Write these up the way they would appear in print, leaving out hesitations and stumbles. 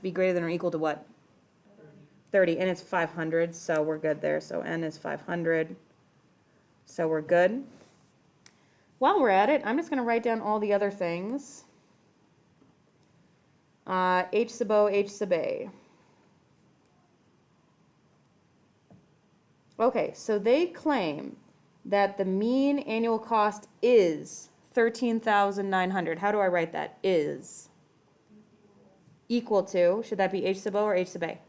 be greater than or equal to what? 30, and it's 500, so we're good there. So n is 500, so we're good. While we're at it, I'm just going to write down all the other things. H sub O, H sub A. Okay, so they claim that the mean annual cost is 13,900. How do I write that? Is equal to, should that be H sub O or H sub A?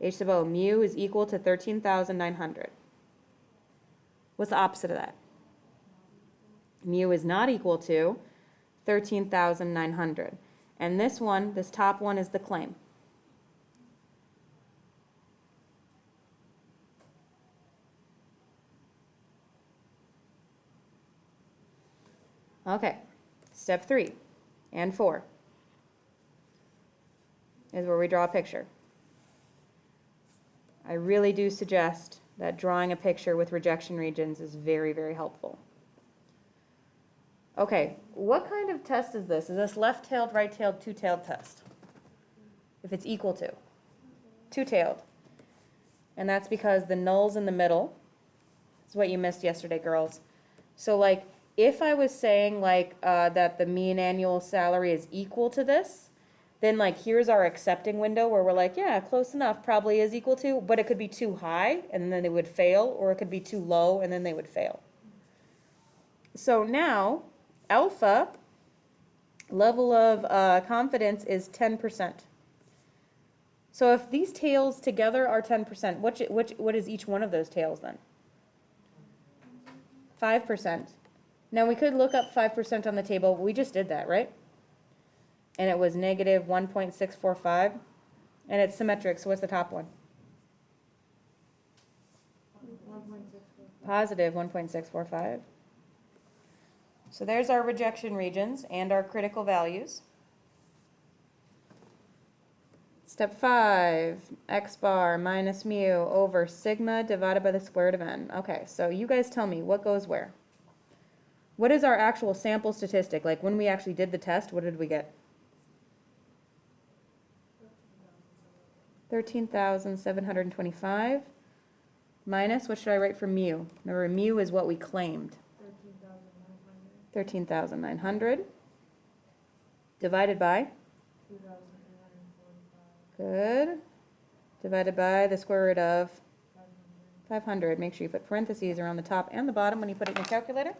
H sub O. Mu is equal to 13,900. What's the opposite of that? Mu is not equal to 13,900. And this one, this top one, is the claim. Okay, step 3 and 4 is where we draw a picture. I really do suggest that drawing a picture with rejection regions is very, very helpful. Okay, what kind of test is this? Is this left-tailed, right-tailed, two-tailed test? If it's equal to. Two-tailed. And that's because the null's in the middle. That's what you missed yesterday, girls. So, like, if I was saying, like, that the mean annual salary is equal to this, then, like, here's our accepting window where we're like, yeah, close enough, probably is equal to, but it could be too high, and then they would fail, or it could be too low, and then they would fail. So now, alpha, level of confidence is 10%. So if these tails together are 10%, what is each one of those tails then? 5%. Now we could look up 5% on the table, but we just did that, right? And it was negative 1.645, and it's symmetric, so what's the top one? Positive 1.645. So there's our rejection regions and our critical values. Step 5, x bar minus mu over sigma divided by the square root of n. Okay, so you guys tell me what goes where. What is our actual sample statistic? Like when we actually did the test, what did we get? 13,725 minus, what should I write for mu? Remember, mu is what we claimed. 13,900 divided by? Good. Divided by the square root of 500. Make sure you put parentheses around the top and the bottom when you put it in your calculator.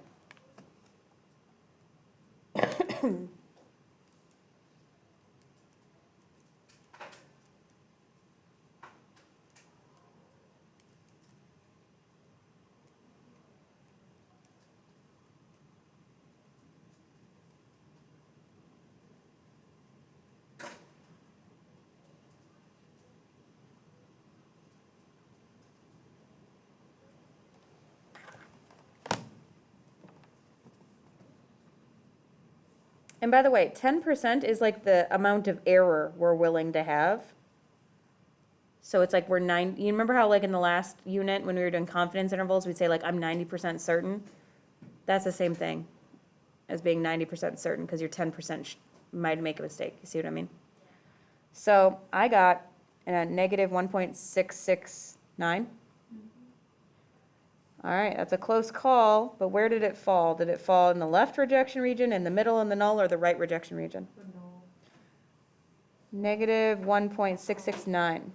And by the way, 10% is like the amount of error we're willing to have. So it's like we're you remember how like in the last unit when we were doing confidence intervals, we'd say like I'm 90% certain? That's the same thing as being 90% certain because you're 10% might make a mistake. You see what I mean? So I got a negative 1.669. All right, that's a close call, but where did it fall? Did it fall in the left rejection region, in the middle in the null, or the right rejection region? Negative 1.669.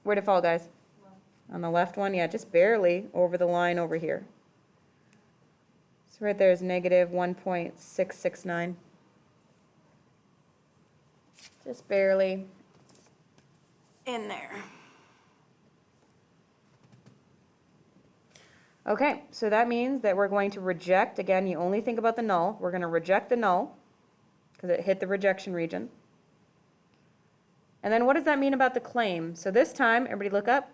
Where'd it fall, guys? On the left one? Yeah, just barely over the line over here. So right there is negative 1.669. Just barely in there. Okay, so that means that we're going to reject, again, you only think about the null. We're going to reject the null because it hit the rejection region. And then what does that mean about the claim? So this time, everybody look up.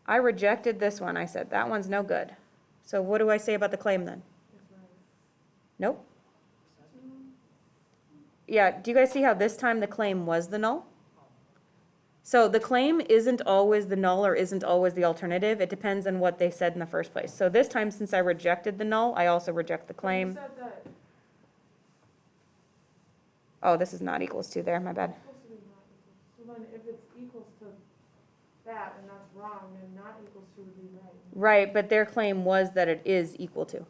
I rejected this one. I said, that one's no good. So what do I say about the claim then? Nope. Yeah, do you guys see how this time the claim was the null? So the claim isn't always the null or isn't always the alternative. It depends on what they said in the first place. So this time, since I rejected the null, I also reject the claim. You said that Oh, this is not equals to there, my bad. It's supposed to be not equals. So then if it's equals to that and that's wrong, then not equals to would be right. Right, but their claim was that it is equal to.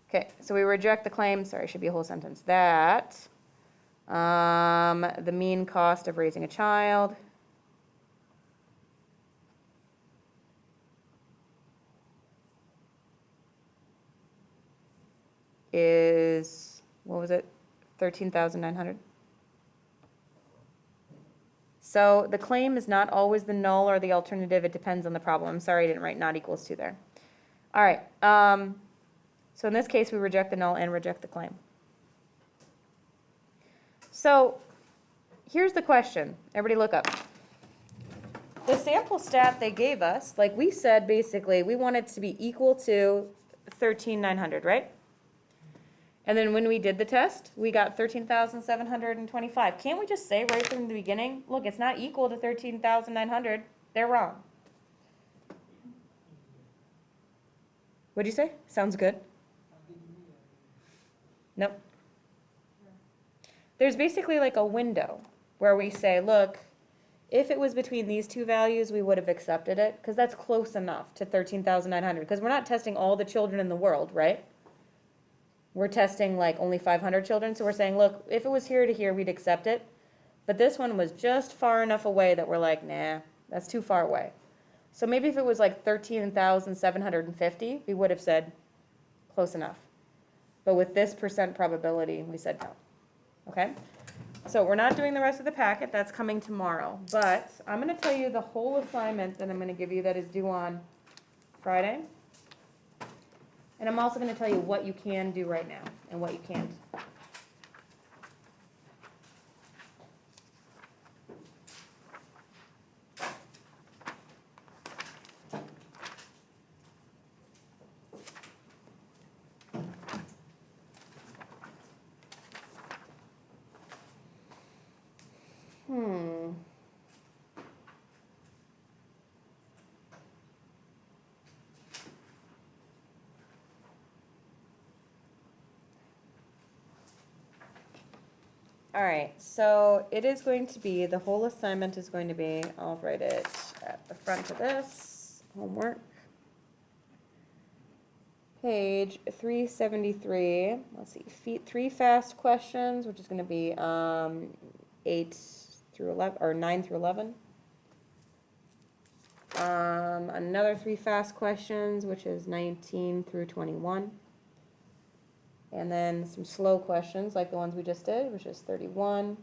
Okay, so we reject the claim, sorry, it should be a whole sentence, that the mean cost of raising a child is, what was it, 13,900? So the claim is not always the null or the alternative, it depends on the problem. I'm sorry I didn't write not equals to there. All right, so in this case, we reject the null and reject the claim. So here's the question. Everybody look up. The sample stat they gave us, like we said, basically, we want it to be equal to 13,900, right? And then when we did the test, we got 13,725. Can't we just say right from the beginning, look, it's not equal to 13,900. They're wrong. What'd you say? Sounds good. Nope. There's basically like a window where we say, look, if it was between these two values, we would have accepted it, because that's close enough to 13,900, because we're not testing all the children in the world, right? We're testing like only 500 children, so we're saying, look, if it was here to here, we'd accept it. But this one was just far enough away that we're like, nah, that's too far away. So maybe if it was like 13,750, we would have said close enough. But with this percent probability, we said no. Okay? So we're not doing the rest of the packet. That's coming tomorrow. But I'm going to tell you the whole assignment that I'm going to give you that is due on Friday. And I'm also going to tell you what you can do right now and what you can't. All right, so it is going to be, the whole assignment is going to be, I'll write it at the front of this, homework. Page 373, let's see, 3 fast questions, which is going to be 8 through 11, or 9 through 11. Another 3 fast questions, which is 19 through 21. And then some slow questions like the ones we just did, which is 31